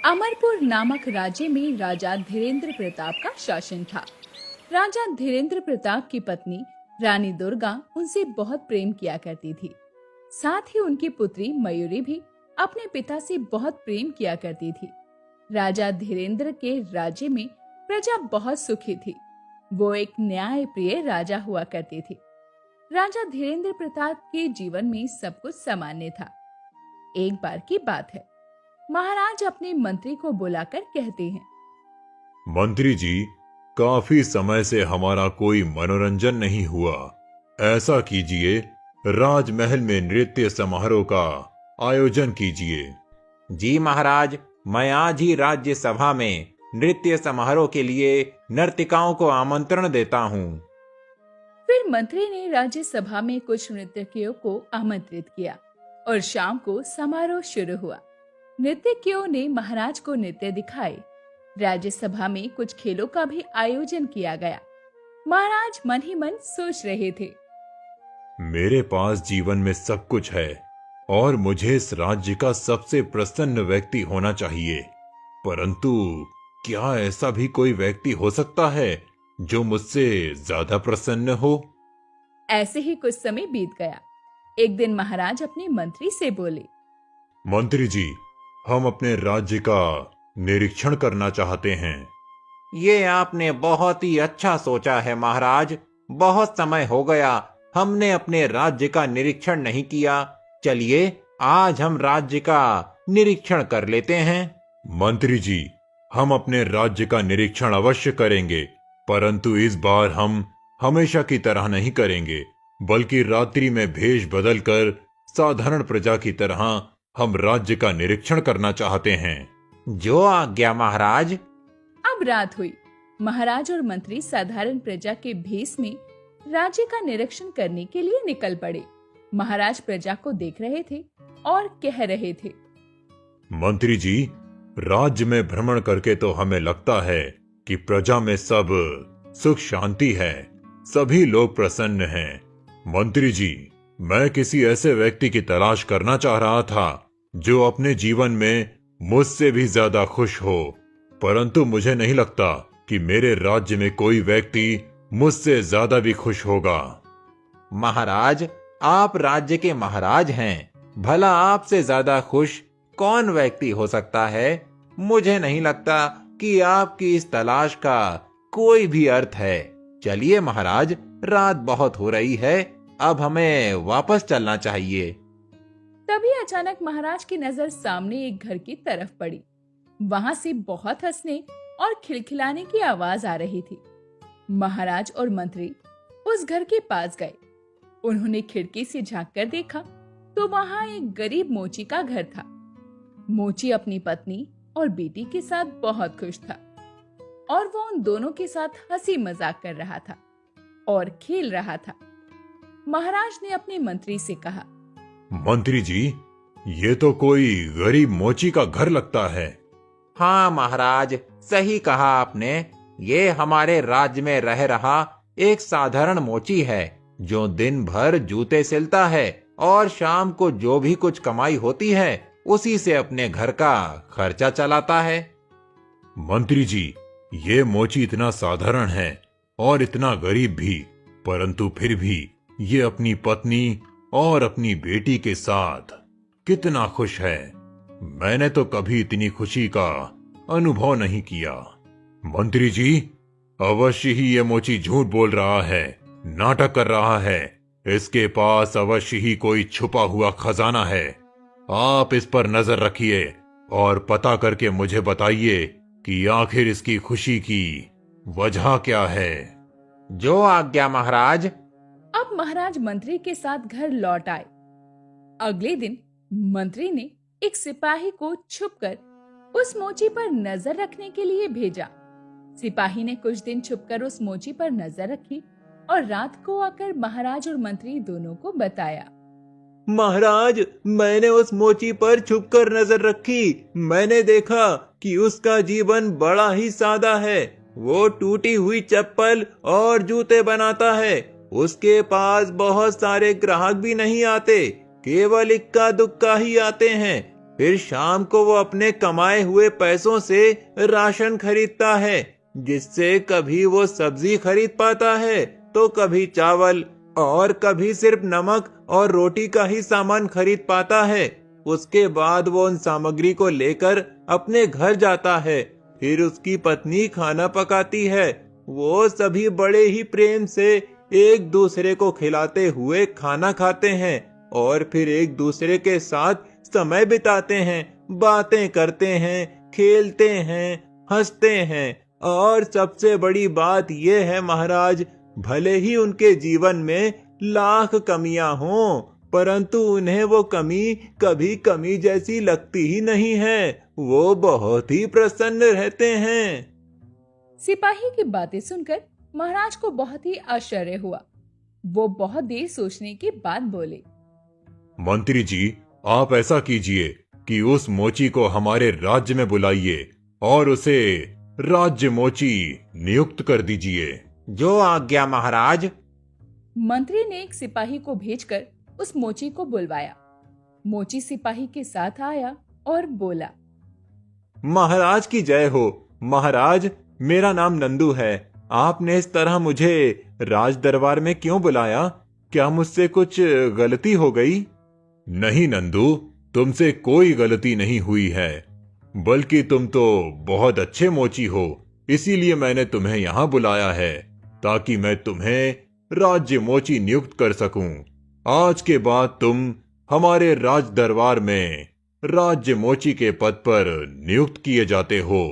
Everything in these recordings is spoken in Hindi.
अमरपुर नामक राज्य में राजा धीरेन्द्र प्रताप का शासन था। राजा धीरेन्द्र प्रताप की पत्नी रानी दुर्गा उनसे बहुत प्रेम किया करती थी। साथ ही उनकी पुत्री मयूरी भी अपने पिता से बहुत प्रेम किया करती थी। राजा धीरेन्द्र के राज्य में प्रजा बहुत सुखी थी। वो एक न्याय प्रिय राजा हुआ करते थे। राजा धीरेन्द्र प्रताप के जीवन में सब कुछ सामान्य था। एक बार की बात है, महाराज अपने मंत्री को बुलाकर कहते हैं, मंत्री जी, काफी समय से हमारा कोई मनोरंजन नहीं हुआ। ऐसा कीजिए, राजमहल में नृत्य समारोह का आयोजन कीजिए। जी महाराज, मैं आज ही राज्य सभा में नृत्य समारोह के लिए नर्तिकाओं को आमंत्रण देता हूँ। फिर मंत्री ने राज्य सभा में कुछ नृत्यकियों को आमंत्रित किया और शाम को समारोह शुरू हुआ। नृत्यकियों ने महाराज को नृत्य दिखाए। राज्यसभा में कुछ खेलों का भी आयोजन किया गया। महाराज मन ही मन सोच रहे थे, मेरे पास जीवन में सब कुछ है और मुझे इस राज्य का सबसे प्रसन्न व्यक्ति होना चाहिए, परंतु क्या ऐसा भी कोई व्यक्ति हो सकता है जो मुझसे ज्यादा प्रसन्न हो? ऐसे ही कुछ समय बीत गया। एक दिन महाराज अपने मंत्री से बोले, मंत्री जी, हम अपने राज्य का निरीक्षण करना चाहते हैं। ये आपने बहुत ही अच्छा सोचा है महाराज। बहुत समय हो गया हमने अपने राज्य का निरीक्षण नहीं किया। चलिए आज हम राज्य का निरीक्षण कर लेते हैं। मंत्री जी, हम अपने राज्य का निरीक्षण अवश्य करेंगे, परंतु इस बार हम हमेशा की तरह नहीं करेंगे, बल्कि रात्रि में भेष बदलकर साधारण प्रजा की तरह हम राज्य का निरीक्षण करना चाहते हैं। जो आज्ञा महाराज। अब रात हुई। महाराज और मंत्री साधारण प्रजा के भेष में राज्य का निरीक्षण करने के लिए निकल पड़े। महाराज प्रजा को देख रहे थे और कह रहे थे, मंत्री जी, राज्य में भ्रमण करके तो हमें लगता है कि प्रजा में सब सुख शांति है, सभी लोग प्रसन्न हैं। मंत्री जी, मैं किसी ऐसे व्यक्ति की तलाश करना चाह रहा था जो अपने जीवन में मुझसे भी ज्यादा खुश हो, परंतु मुझे नहीं लगता कि मेरे राज्य में कोई व्यक्ति मुझसे ज्यादा भी खुश होगा। महाराज, आप राज्य के महाराज हैं, भला आपसे ज्यादा खुश कौन व्यक्ति हो सकता है? मुझे नहीं लगता कि आपकी इस तलाश का कोई भी अर्थ है। चलिए महाराज, रात बहुत हो रही है, अब हमें वापस चलना चाहिए। तभी अचानक महाराज की नजर सामने एक घर की तरफ पड़ी। वहां से बहुत हंसने और खिलखिलाने की आवाज आ रही थी। महाराज और मंत्री उस घर के पास गए। उन्होंने खिड़की से झांककर देखा तो वहां एक गरीब मोची का घर था। मोची अपनी पत्नी और बेटी के साथ बहुत खुश था और वो उन दोनों के साथ हंसी मजाक कर रहा था और खेल रहा था। महाराज ने अपने मंत्री से कहा, मंत्री जी, ये तो कोई गरीब मोची का घर लगता है। हाँ महाराज, सही कहा आपने। ये हमारे राज्य में रह रहा एक साधारण मोची है जो दिन भर जूते सिलता है और शाम को जो भी कुछ कमाई होती है उसी से अपने घर का खर्चा चलाता है। मंत्री जी, ये मोची इतना साधारण है और इतना गरीब भी, परंतु फिर भी ये अपनी पत्नी और अपनी बेटी के साथ कितना खुश है। मैंने तो कभी इतनी खुशी का अनुभव नहीं किया। मंत्री जी, अवश्य ही ये मोची झूठ बोल रहा है, नाटक कर रहा है। इसके पास अवश्य ही कोई छुपा हुआ खजाना है। आप इस पर नजर रखिए और पता करके मुझे बताइए कि आखिर इसकी खुशी की वजह क्या है। जो आज्ञा महाराज। अब महाराज मंत्री के साथ घर लौट आए। अगले दिन मंत्री ने एक सिपाही को छुपकर उस मोची पर नजर रखने के लिए भेजा। सिपाही ने कुछ दिन छुपकर उस मोची पर नजर रखी और रात को आकर महाराज और मंत्री दोनों को बताया। महाराज, मैंने उस मोची पर छुपकर नजर रखी। मैंने देखा कि उसका जीवन बड़ा ही सादा है। वो टूटी हुई चप्पल और जूते बनाता है। उसके पास बहुत सारे ग्राहक भी नहीं आते, केवल इक्का दुक्का ही आते हैं। फिर शाम को वो अपने कमाए हुए पैसों से राशन खरीदता है, जिससे कभी वो सब्जी खरीद पाता है तो कभी चावल और कभी सिर्फ नमक और रोटी का ही सामान खरीद पाता है। उसके बाद वो उन सामग्री को लेकर अपने घर जाता है। फिर उसकी पत्नी खाना पकाती है। वो सभी बड़े ही प्रेम से एक दूसरे को खिलाते हुए खाना खाते हैं और फिर एक दूसरे के साथ समय बिताते हैं, बातें करते हैं, खेलते हैं, हंसते हैं। और सबसे बड़ी बात यह है महाराज, भले ही उनके जीवन में लाख कमियां हों, परंतु उन्हें वो कमी कभी कमी जैसी लगती ही नहीं है। वो बहुत ही प्रसन्न रहते हैं। सिपाही की बातें सुनकर महाराज को बहुत ही आश्चर्य हुआ। वो बहुत देर सोचने के बाद बोले, मंत्री जी, आप ऐसा कीजिए कि उस मोची को हमारे राज्य में बुलाइए और उसे राज्य मोची नियुक्त कर दीजिए। जो आज्ञा महाराज। मंत्री ने एक सिपाही को भेजकर उस मोची को बुलवाया। मोची सिपाही के साथ आया और बोला, महाराज की जय हो। महाराज, मेरा नाम नंदू है। आपने इस तरह मुझे राज दरबार में क्यों बुलाया? क्या मुझसे कुछ गलती हो गई? नहीं नंदू, तुमसे कोई गलती नहीं हुई है, बल्कि तुम तो बहुत अच्छे मोची हो। इसीलिए मैंने तुम्हें यहाँ बुलाया है ताकि मैं तुम्हें राज्य मोची नियुक्त कर सकूं। आज के बाद तुम हमारे राज दरबार में राज्य मोची के पद पर नियुक्त किए जाते हो।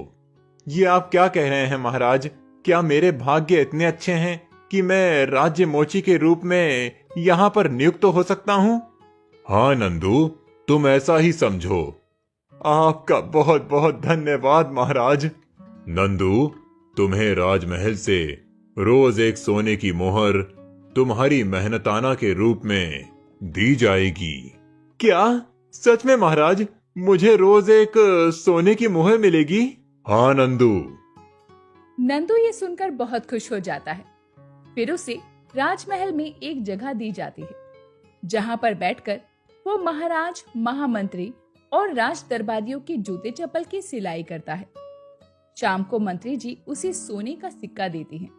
ये आप क्या कह रहे हैं महाराज? क्या मेरे भाग्य इतने अच्छे हैं कि मैं राज्य मोची के रूप में यहाँ पर नियुक्त हो सकता हूँ? हाँ नंदू, तुम ऐसा ही समझो। आपका बहुत बहुत धन्यवाद महाराज। नंदू, तुम्हें राजमहल से रोज एक सोने की मोहर तुम्हारी मेहनताना के रूप में दी जाएगी। क्या सच में महाराज? मुझे रोज एक सोने की मोहर मिलेगी? हाँ नंदू। नंदू ये सुनकर बहुत खुश हो जाता है। फिर उसे राजमहल में एक जगह दी जाती है, जहां पर बैठकर वो महाराज, महामंत्री और राज दरबारियों के जूते चप्पल की सिलाई करता है। शाम को मंत्री जी उसे सोने का सिक्का देते हैं।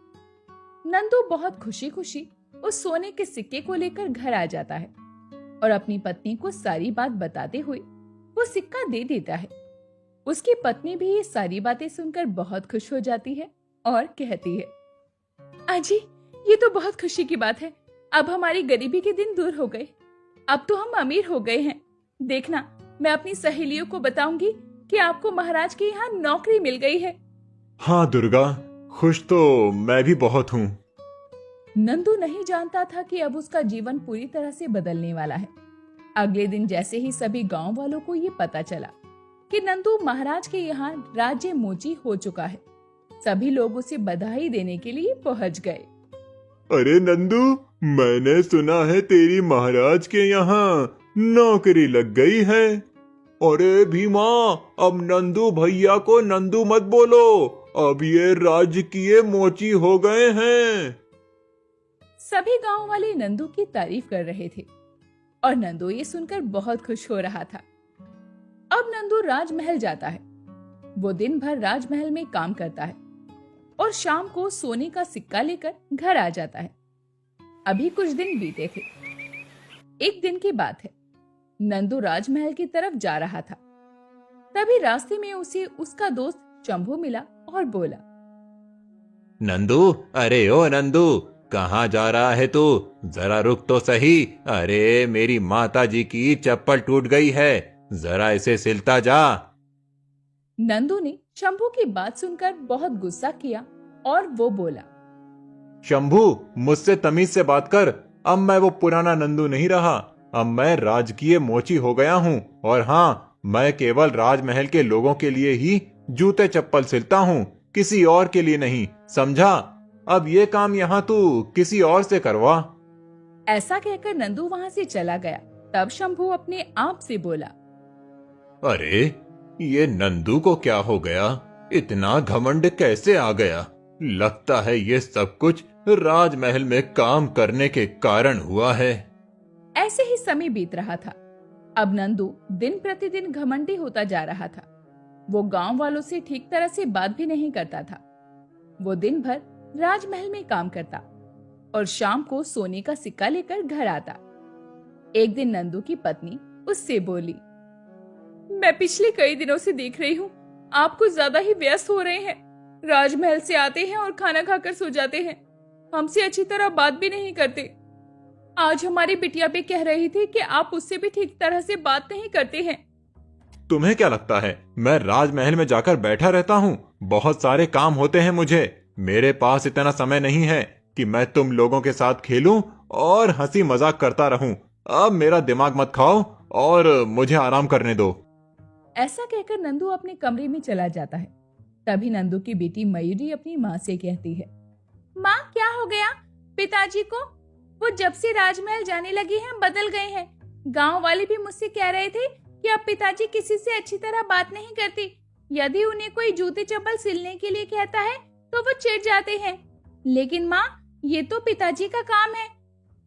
नंदू बहुत खुशी खुशी उस सोने के सिक्के को लेकर घर आ जाता है और अपनी पत्नी को सारी बात बताते हुए वो सिक्का दे देता है। उसकी पत्नी भी ये सारी बातें सुनकर बहुत खुश हो जाती है और कहती है, अजी, ये तो बहुत खुशी की बात है। अब हमारी गरीबी के दिन दूर हो गए। अब तो हम अमीर हो गए हैं। देखना, मैं अपनी सहेलियों को बताऊंगी कि आपको महाराज के यहाँ नौकरी मिल गई है। हाँ दुर्गा, खुश तो मैं भी बहुत हूँ। नंदू नहीं जानता था कि अब उसका जीवन पूरी तरह से बदलने वाला है। अगले दिन जैसे ही सभी गांव वालों को ये पता चला कि नंदू महाराज के यहाँ राज्य मोची हो चुका है, सभी लोग उसे बधाई देने के लिए पहुंच गए। अरे नंदू, मैंने सुना है तेरी महाराज के यहाँ नौकरी लग गई है। अरे भीमा, अब नंदू भैया को नंदू मत बोलो, अब ये राजकीय मोची हो गए हैं। सभी गांव वाले नंदू की तारीफ कर रहे थे और नंदू ये सुनकर बहुत खुश हो रहा था। अब नंदू राजमहल जाता है। वो दिन भर राजमहल में काम करता है और शाम को सोने का सिक्का लेकर घर आ जाता है। अभी कुछ दिन बीते थे। एक दिन की बात है, नंदू राजमहल की तरफ जा रहा था। तभी रास्ते में उसे उसका दोस्त शंभू मिला और बोला, नंदू, अरे ओ नंदू, कहाँ जा रहा है तू? जरा रुक तो सही। अरे मेरी माता जी की चप्पल टूट गई है, जरा इसे सिलता जा। नंदू ने शंभू की बात सुनकर बहुत गुस्सा किया और वो बोला, शंभू, मुझसे तमीज से बात कर। अब मैं वो पुराना नंदू नहीं रहा। अब मैं राजकीय मोची हो गया हूँ और हाँ, मैं केवल राजमहल के लोगों के लिए ही जूते चप्पल सिलता हूँ, किसी और के लिए नहीं, समझा? अब ये काम यहाँ तू किसी और से करवा। ऐसा कहकर नंदू वहाँ से चला गया। तब शंभू अपने आप से बोला, अरे ये नंदू को क्या हो गया? इतना घमंड कैसे आ गया? लगता है ये सब कुछ राजमहल में काम करने के कारण हुआ है। ऐसे ही समय बीत रहा था। अब नंदू दिन प्रतिदिन घमंडी होता जा रहा था। वो गांव वालों से ठीक तरह से बात भी नहीं करता था। वो दिन भर राजमहल में काम करता और शाम को सोने का सिक्का लेकर घर आता। एक दिन नंदू की पत्नी उससे बोली, मैं पिछले कई दिनों से देख रही हूँ आप कुछ ज्यादा ही व्यस्त हो रहे हैं। राजमहल से आते हैं और खाना खाकर सो जाते हैं, हमसे अच्छी तरह बात भी नहीं करते। आज हमारी बिटिया भी कह रही थी कि आप उससे भी ठीक तरह से बात नहीं करते हैं। तुम्हें क्या लगता है मैं राजमहल में जाकर बैठा रहता हूँ? बहुत सारे काम होते हैं मुझे। मेरे पास इतना समय नहीं है कि मैं तुम लोगों के साथ खेलूं और हंसी मजाक करता रहूं। अब मेरा दिमाग मत खाओ और मुझे आराम करने दो। ऐसा कहकर नंदू अपने कमरे में चला जाता है। तभी नंदू की बेटी मयूरी अपनी माँ से कहती है, माँ क्या हो गया पिताजी को? वो जब से राजमहल जाने लगे हैं बदल गए हैं। गांव वाले भी मुझसे कह रहे थे कि अब पिताजी किसी से अच्छी तरह बात नहीं करते। यदि उन्हें कोई जूते चप्पल सिलने के लिए कहता है तो वो चिढ़ जाते हैं। लेकिन माँ ये तो पिताजी का काम है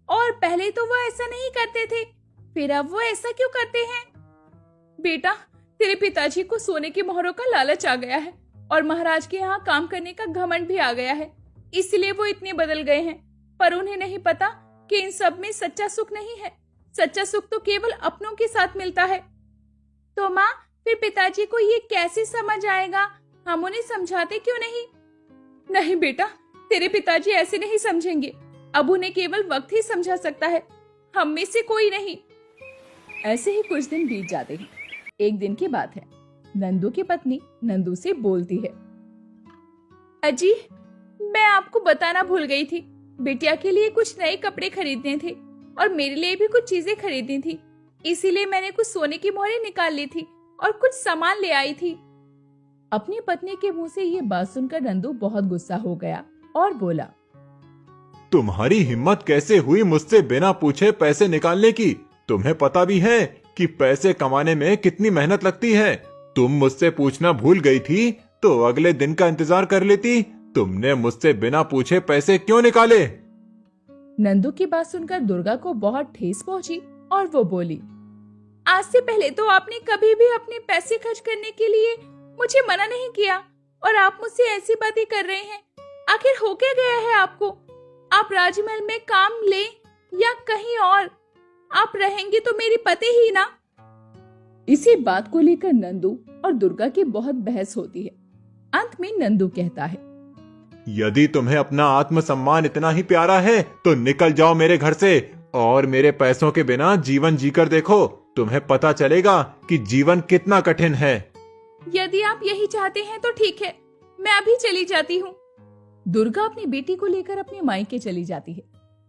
और पहले तो वो ऐसा नहीं करते थे, फिर अब वो ऐसा क्यों करते हैं? बेटा तेरे पिताजी को सोने की मोहरों का लालच आ गया है और महाराज के यहाँ काम करने का घमंड भी आ गया है, इसलिए वो इतने बदल गए हैं। पर उन्हें नहीं पता कि इन सब में सच्चा सुख नहीं है। सच्चा सुख तो केवल अपनों के साथ मिलता है। तो माँ फिर पिताजी को ये कैसे समझ आएगा? हम उन्हें समझाते क्यों नहीं? नहीं बेटा तेरे पिताजी ऐसे नहीं समझेंगे। अब उन्हें केवल वक्त ही समझा सकता है, हम में से कोई नहीं। ऐसे ही कुछ दिन बीत जाते हैं। एक दिन की बात है, नंदू की पत्नी नंदू से बोलती है, अजी मैं आपको बताना भूल गई थी। बिटिया के लिए कुछ नए कपड़े खरीदने थे और मेरे लिए भी कुछ चीजें खरीदनी थी, इसीलिए मैंने कुछ सोने की मोहरें निकाल ली थी और कुछ सामान ले आई थी। अपनी पत्नी के मुंह से ये बात सुनकर नंदू बहुत गुस्सा हो गया और बोला, तुम्हारी हिम्मत कैसे हुई मुझसे बिना पूछे पैसे निकालने की? तुम्हें पता भी है कि पैसे कमाने में कितनी मेहनत लगती है। तुम मुझसे पूछना भूल गई थी तो अगले दिन का इंतजार कर लेती। तुमने मुझसे बिना पूछे पैसे क्यों निकाले? नंदू की बात सुनकर दुर्गा को बहुत ठेस पहुंची और वो बोली, आज से पहले तो आपने कभी भी अपने पैसे खर्च करने के लिए मुझे मना नहीं किया और आप मुझसे ऐसी बातें कर रहे हैं। आखिर हो क्या गया है आपको? आप राजमहल में काम ले या कहीं और, आप रहेंगे तो मेरी पति ही ना। इसी बात को लेकर नंदू और दुर्गा की बहुत बहस होती है। अंत में नंदू कहता है, यदि तुम्हें अपना आत्मसम्मान इतना ही प्यारा है तो निकल जाओ मेरे घर से और मेरे पैसों के बिना जीवन जीकर देखो। तुम्हें पता चलेगा कि जीवन कितना कठिन है। यदि आप यही चाहते हैं तो ठीक है, मैं अभी चली जाती हूँ। दुर्गा अपनी बेटी को लेकर अपने मायके चली जाती है।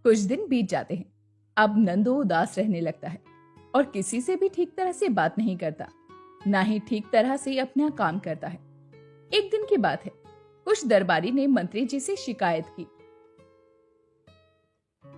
कुछ दिन बीत जाते हैं। अब नंदू उदास रहने लगता है और किसी से भी ठीक तरह से बात नहीं करता, ना ही ठीक तरह से अपना काम करता है। एक दिन की बात है, कुछ दरबारी ने मंत्री जी से शिकायत की,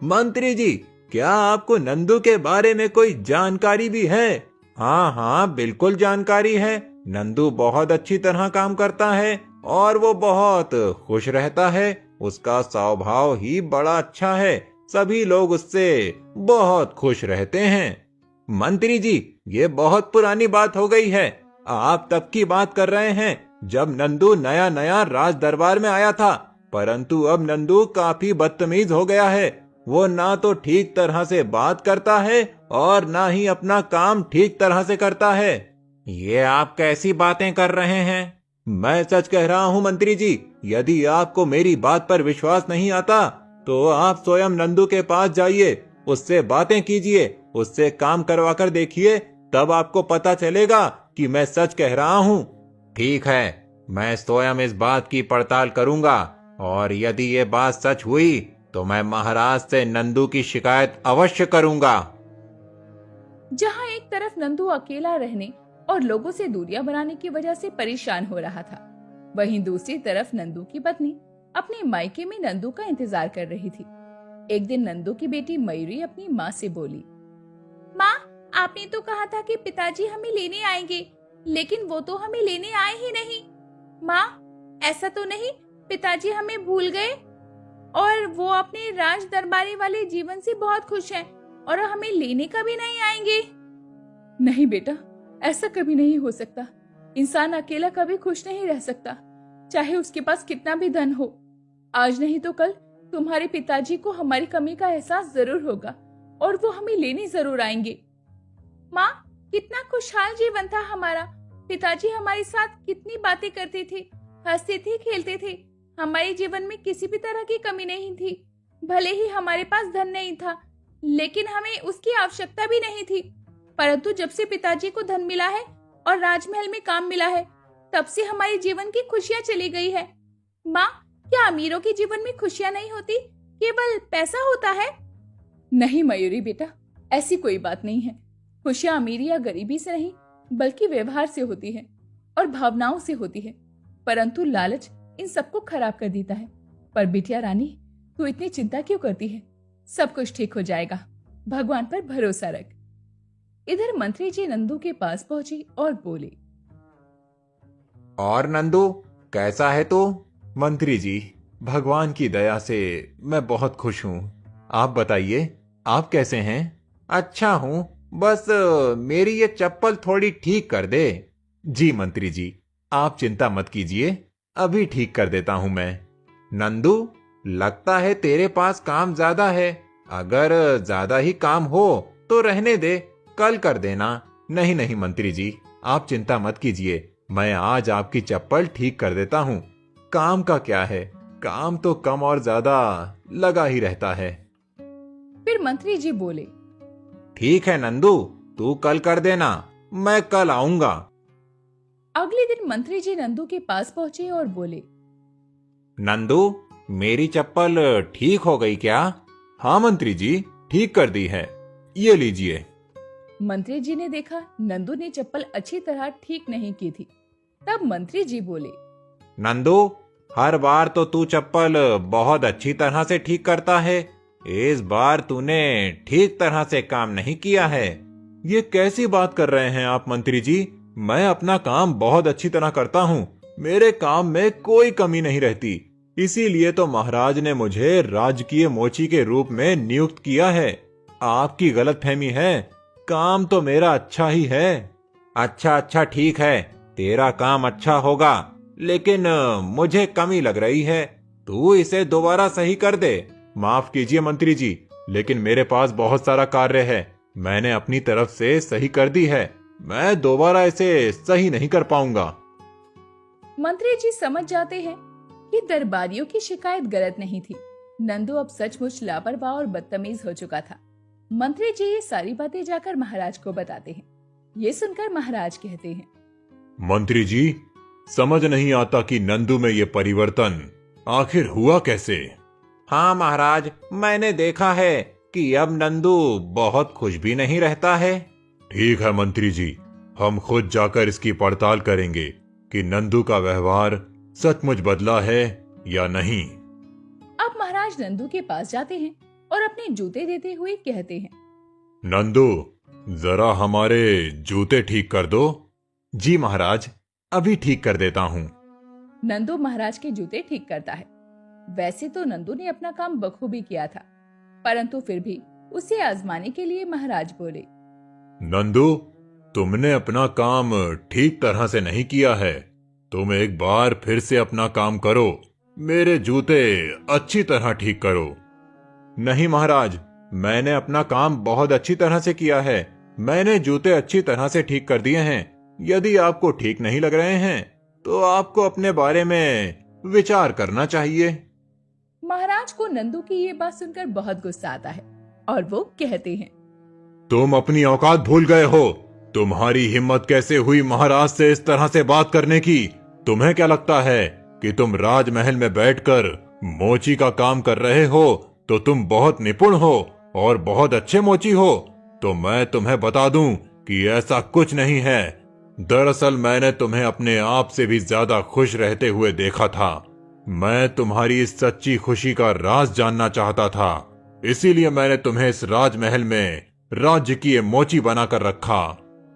मंत्री जी क्या आपको नंदू के बारे में कोई जानकारी भी है? हाँ हाँ बिल्कुल जानकारी है। नंदू बहुत अच्छी तरह काम करता है और वो बहुत खुश रहता है। उसका स्वभाव ही बड़ा अच्छा है, सभी लोग उससे बहुत खुश रहते हैं। मंत्री जी ये बहुत पुरानी बात हो गई है। आप तब की बात कर रहे हैं जब नंदू नया नया राज दरबार में आया था, परंतु अब नंदू काफी बदतमीज हो गया है। वो ना तो ठीक तरह से बात करता है और ना ही अपना काम ठीक तरह से करता है। ये आप कैसी बातें कर रहे हैं? मैं सच कह रहा हूँ मंत्री जी। यदि आपको मेरी बात पर विश्वास नहीं आता तो आप स्वयं नंदू के पास जाइए, उससे बातें कीजिए, उससे काम करवा कर देखिए, तब आपको पता चलेगा कि मैं सच कह रहा हूँ। ठीक है, मैं स्वयं इस बात की पड़ताल करूंगा और यदि ये बात सच हुई तो मैं महाराज से नंदू की शिकायत अवश्य करूंगा। जहाँ एक तरफ नंदू अकेला रहने और लोगों से दूरियां बनाने की वजह से परेशान हो रहा था, वहीं दूसरी तरफ नंदू की पत्नी अपने मायके में नंदू का इंतजार कर रही थी। एक दिन नंदू की बेटी मयूरी अपनी माँ से बोली, माँ आपने तो कहा था कि पिताजी हमें लेने आएंगे, लेकिन वो तो हमें लेने आए ही नहीं। माँ ऐसा तो नहीं पिताजी हमें भूल गए और वो अपने राज दरबारी वाले जीवन से बहुत खुश हैं और हमें लेने कभी नहीं आएंगे? नहीं बेटा, ऐसा कभी नहीं हो सकता। इंसान अकेला कभी खुश नहीं रह सकता, चाहे उसके पास कितना भी धन हो। आज नहीं तो कल तुम्हारे पिताजी को हमारी कमी का एहसास जरूर होगा और वो हमें लेने जरूर आएंगे। माँ, कितना खुशहाल जीवन था हमारा। पिताजी हमारे साथ कितनी बातें करते थे, हंसते थे, खेलते थे। हमारे जीवन में किसी भी तरह की कमी नहीं थी। भले ही हमारे पास धन नहीं था, लेकिन हमें उसकी आवश्यकता भी नहीं थी। परंतु जब से पिताजी को धन मिला है और राजमहल में काम मिला है, तब से हमारे जीवन की खुशियां चली गई है। माँ, क्या अमीरों के जीवन में खुशियां नहीं होती, केवल पैसा होता है? नहीं मयूरी बेटा, ऐसी कोई बात नहीं है। खुशियां अमीरी या गरीबी से नहीं, बल्कि व्यवहार से होती है और भावनाओं से होती है। परंतु लालच इन सबको खराब कर देता है। पर बिटिया रानी, तू इतनी चिंता क्यों करती है? सब कुछ ठीक हो जाएगा, भगवान पर भरोसा रख। इधर मंत्री जी नंदू के पास पहुंचे और बोले, और नंदू, कैसा है तू? मंत्री जी, भगवान की दया से मैं बहुत खुश हूँ। आप बताइए, आप कैसे हैं? अच्छा हूँ, बस मेरी ये चप्पल थोड़ी ठीक कर दे। जी मंत्री जी, आप चिंता मत कीजिए, अभी ठीक कर देता हूँ मैं। नंदू, लगता है तेरे पास काम ज्यादा है। अगर ज्यादा ही काम हो तो रहने दे, कल कर देना। नहीं नहीं मंत्री जी, आप चिंता मत कीजिए, मैं आज आपकी चप्पल ठीक कर देता हूँ। काम का क्या है, काम तो कम और ज्यादा लगा ही रहता है। फिर मंत्री जी बोले, ठीक है नंदू, तू कल कर देना, मैं कल आऊंगा। अगले दिन मंत्री जी नंदू के पास पहुंचे और बोले, नंदू, मेरी चप्पल ठीक हो गई क्या? हाँ मंत्री जी, ठीक कर दी है, ये लीजिए। मंत्री जी ने देखा नंदू ने चप्पल अच्छी तरह ठीक नहीं की थी। तब मंत्री जी बोले, नंदू, हर बार तो तू चप्पल बहुत अच्छी तरह से ठीक करता है, इस बार तूने ठीक तरह से काम नहीं किया है। ये कैसी बात कर रहे हैं आप मंत्री जी? मैं अपना काम बहुत अच्छी तरह करता हूँ, मेरे काम में कोई कमी नहीं रहती। इसीलिए तो महाराज ने मुझे राजकीय मोची के रूप में नियुक्त किया है। आपकी गलतफहमी है, काम तो मेरा अच्छा ही है। अच्छा अच्छा ठीक है, तेरा काम अच्छा होगा, लेकिन मुझे कमी लग रही है, तू इसे दोबारा सही कर दे। माफ कीजिए मंत्री जी, लेकिन मेरे पास बहुत सारा कार्य है, मैंने अपनी तरफ से सही कर दी है, मैं दोबारा इसे सही नहीं कर पाऊंगा। मंत्री जी समझ जाते हैं कि दरबारियों की शिकायत गलत नहीं थी। नंदू अब सचमुच लापरवाह और बदतमीज हो चुका था। मंत्री जी ये सारी बातें जाकर महाराज को बताते हैं। ये सुनकर महाराज कहते हैं, मंत्री जी, समझ नहीं आता कि नंदू में ये परिवर्तन आखिर हुआ कैसे? हाँ महाराज, मैंने देखा है कि अब नंदू बहुत खुश भी नहीं रहता है। ठीक है मंत्री जी, हम खुद जाकर इसकी पड़ताल करेंगे कि नंदू का व्यवहार सचमुच बदला है या नहीं। अब महाराज नंदू के पास जाते हैं और अपने जूते देते हुए कहते हैं, नंदू, जरा हमारे जूते ठीक कर दो। जी महाराज, अभी ठीक कर देता हूँ। नंदू महाराज के जूते ठीक करता है। वैसे तो नंदू ने अपना काम बखूबी किया था, परंतु फिर भी उसे आजमाने के लिए महाराज बोले, नंदू, तुमने अपना काम ठीक तरह से नहीं किया है, तुम एक बार फिर से अपना काम करो, मेरे जूते अच्छी तरह ठीक करो। नहीं महाराज, मैंने अपना काम बहुत अच्छी तरह से किया है, मैंने जूते अच्छी तरह से ठीक कर दिए हैं। यदि आपको ठीक नहीं लग रहे हैं तो आपको अपने बारे में विचार करना चाहिए। महाराज को नंदू की ये बात सुनकर बहुत गुस्सा आता है और वो कहते हैं, तुम अपनी औकात भूल गए हो। तुम्हारी हिम्मत कैसे हुई महाराज से इस तरह से बात करने की? तुम्हें क्या लगता है कि तुम राजमहल में बैठकर मोची का काम कर रहे हो तो तुम बहुत निपुण हो और बहुत अच्छे मोची हो? तो मैं तुम्हें बता दूं कि ऐसा कुछ नहीं है। दरअसल मैंने तुम्हें अपने आप से भी ज्यादा खुश रहते हुए देखा था। मैं तुम्हारी इस सच्ची खुशी का राज जानना चाहता था, इसीलिए मैंने तुम्हें इस राजमहल में राज्य की मोची बनाकर रखा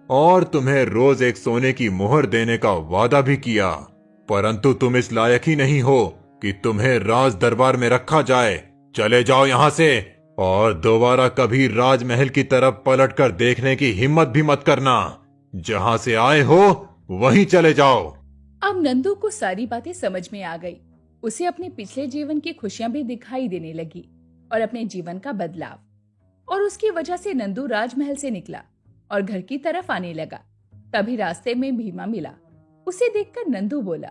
और तुम्हें रोज एक सोने की मोहर देने का वादा भी किया। परंतु तुम इस लायक ही नहीं हो कि तुम्हें राज दरबार में रखा जाए। चले जाओ यहाँ से, और दोबारा कभी राजमहल की तरफ पलटकर देखने की हिम्मत भी मत करना। जहां से आए हो वहीं चले जाओ। अब नंदू को सारी बातें समझ में आ गई। उसे अपने पिछले जीवन की खुशियां भी दिखाई देने लगी और अपने जीवन का बदलाव, और उसकी वजह से नंदू राजमहल से निकला और घर की तरफ आने लगा। तभी रास्ते में भीमा मिला। उसे देखकर नंदू बोला,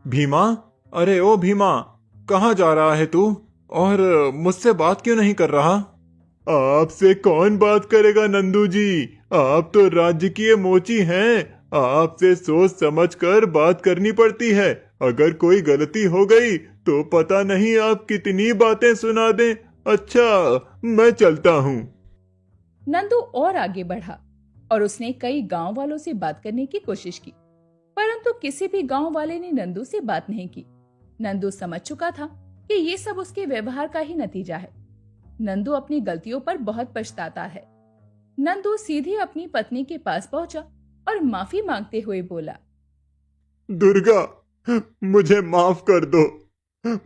भीमा, अरे ओ भीमा, कहाँ जा रहा है तू और मुझसे बात क्यों नहीं कर रहा? आपसे कौन बात करेगा नंदू जी, आप तो राजकीय मोची हैं। आपसे सोच समझ कर बात करनी पड़ती है। अगर कोई गलती हो गई तो पता नहीं आप कितनी बातें सुना दें। अच्छा, मैं चलता हूँ। नंदू और आगे बढ़ा और उसने कई गांव वालों से बात करने की कोशिश की, परंतु किसी भी गांव वाले ने नंदू से बात नहीं की। नंदू समझ चुका था कि ये सब उसके व्यवहार का ही नतीजा है। नंदू अपनी गलतियों पर बहुत पछताता है। नंदू सीधे अपनी पत्नी के पास पहुंचा और माफी मांगते हुए बोला, दुर्गा, मुझे माफ कर दो।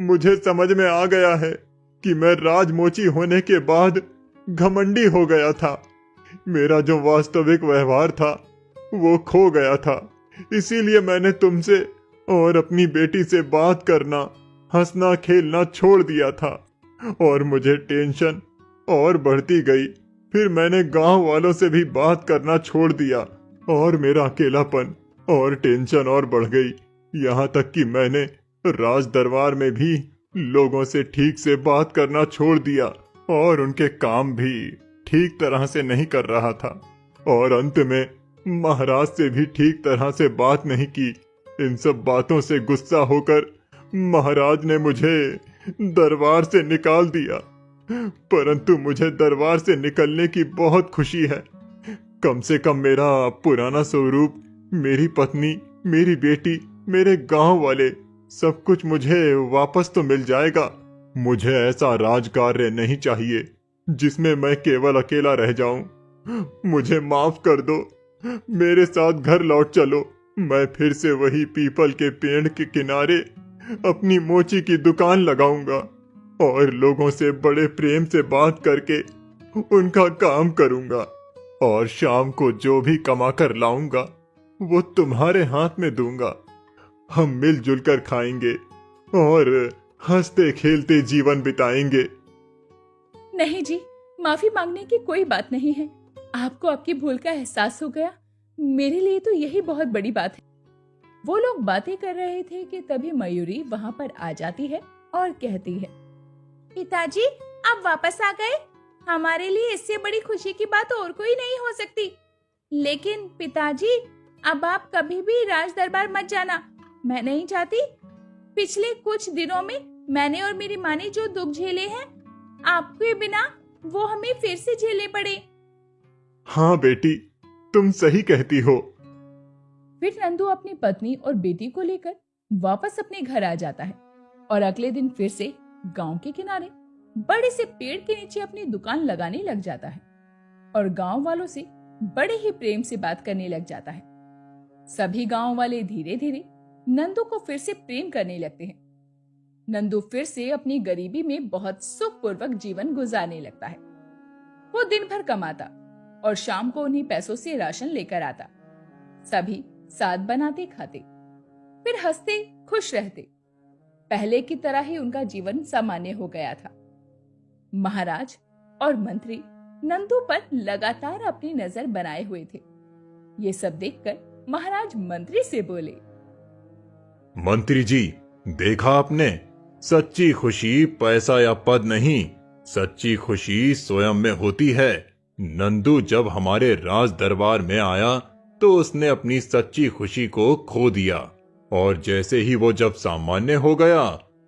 मुझे समझ में आ गया है कि मैं राजमोची होने के बाद घमंडी हो गया था। मेरा जो वास्तविक व्यवहार था वो खो गया था। इसीलिए मैंने तुमसे और अपनी बेटी से बात करना, हंसना खेलना छोड़ दिया था और मुझे टेंशन और बढ़ती गई। फिर मैंने गांव वालों से भी बात करना छोड़ दिया और मेरा अकेलापन और टेंशन और बढ़ गई। यहाँ तक कि मैंने राज दरबार में भी लोगों से ठीक से बात करना छोड़ दिया और उनके काम भी ठीक तरह से नहीं कर रहा था और अंत में महाराज से भी ठीक तरह से बात नहीं की। इन सब बातों से गुस्सा होकर महाराज ने मुझे दरबार से निकाल दिया। परंतु मुझे दरबार से निकलने की बहुत खुशी है। कम से कम मेरा पुराना स्वरूप, मेरी पत्नी, मेरी बेटी, मेरे गांव वाले, सब कुछ मुझे वापस तो मिल जाएगा। मुझे ऐसा राजकार्य नहीं चाहिए जिसमें मैं केवल अकेला रह जाऊं। मुझे माफ कर दो। मेरे साथ घर लौट चलो। मैं फिर से वही पीपल के पेड़ के किनारे अपनी मोची की दुकान लगाऊंगा और लोगों से बड़े प्रेम से बात करके उनका काम करूंगा और शाम को जो भी कमा कर लाऊंगा वो तुम्हारे हाथ में दूंगा। हम मिलजुल कर खाएंगे और हंसते खेलते जीवन बिताएंगे। नहीं जी, माफी मांगने की कोई बात नहीं है। आपको आपकी भूल का एहसास हो गया, मेरे लिए तो यही बहुत बड़ी बात है। वो लोग बातें कर रहे थे कि तभी मयूरी वहाँ पर आ जाती है और कहती है, पिताजी, आप वापस आ गए। हमारे लिए इससे बड़ी खुशी की बात और कोई नहीं हो सकती। लेकिन पिताजी, अब आप कभी भी राज दरबार मत जाना। मैं नहीं चाहती। पिछले कुछ दिनों में मैंने और मेरी माँ ने जो दुख झेले हैं, आपके बिना वो हमें फिर से झेलने पड़े। हाँ बेटी, तुम सही कहती हो। फिर नंदू अपनी पत्नी और बेटी को लेकर वापस अपने घर आ जाता है और अगले दिन फिर से गांव के किनारे बड़े से पेड़ के नीचे अपनी दुकान लगाने लग जाता है और गांव वालों से बड़े ही प्रेम से बात करने लग जाता है। सभी गांव वाले धीरे धीरे नंदू को फिर से प्रेम करने लगते हैं। नंदू फिर से अपनी गरीबी में बहुत सुखपूर्वक जीवन गुजारने लगता है। वो दिन भर कमाता और शाम को उन्हीं पैसों से राशन लेकर आता। सभी साथ बनाते खाते, फिर हंसते खुश रहते। पहले की तरह ही उनका जीवन सामान्य हो गया था। महाराज और मंत्री नंदू पर लगातार अपनी नजर बनाए हुए थे। ये सब देखकर महाराज मंत्री से बोले, मंत्री जी, देखा आपने, सच्ची खुशी पैसा या पद नहीं, सच्ची खुशी स्वयं में होती है। नंदू जब हमारे राज दरबार में आया तो उसने अपनी सच्ची खुशी को खो दिया और जैसे ही वो जब सामान्य हो गया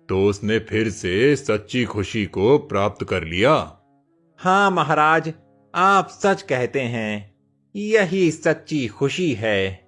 तो उसने फिर से सच्ची खुशी को प्राप्त कर लिया। हाँ महाराज, आप सच कहते हैं, यही सच्ची खुशी है।